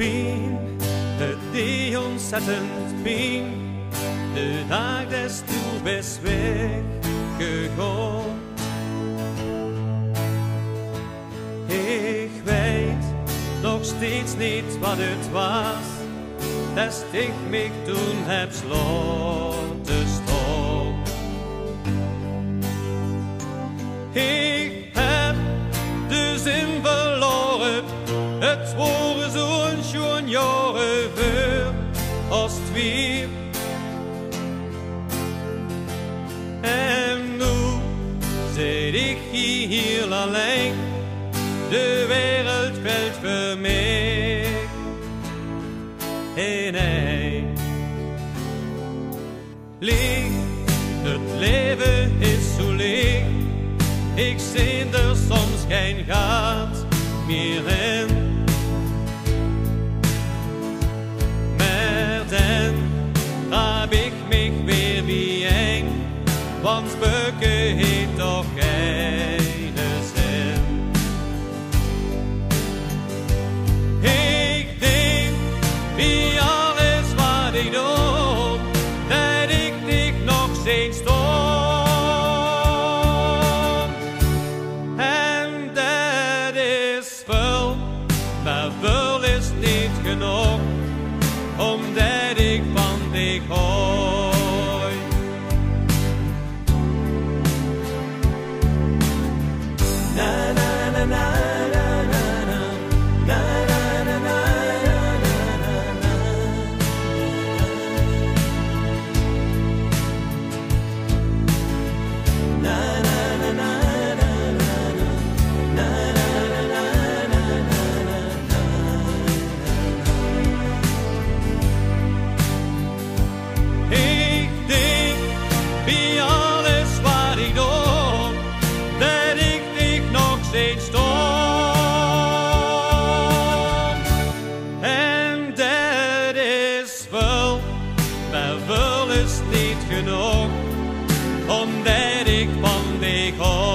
pijn, het deed ontzettend pijn. De dag des toe best weggegaan. Ik weet nog steeds niet wat het was, dat ik me toen heb laten staan. Ik heb de zin verloren, het waren zo'n schoon jaren voor als twee. En nu zit ik hier alleen, de wereld valt voor mij ineen. Leeg, het leven is zo leeg, ik zie er soms geen gat meer in. Maar dan heb ik mich weer bijeen, want speuken heeft toch geen zin. Ik denk, wie alles wat ik doe, dat ik dich nog steeds stoom. En dat is veel, maar veel is niet genoeg, omdat ik van dich hou. En dat is veel, maar veel is niet genoeg, omdat ik van dich hou.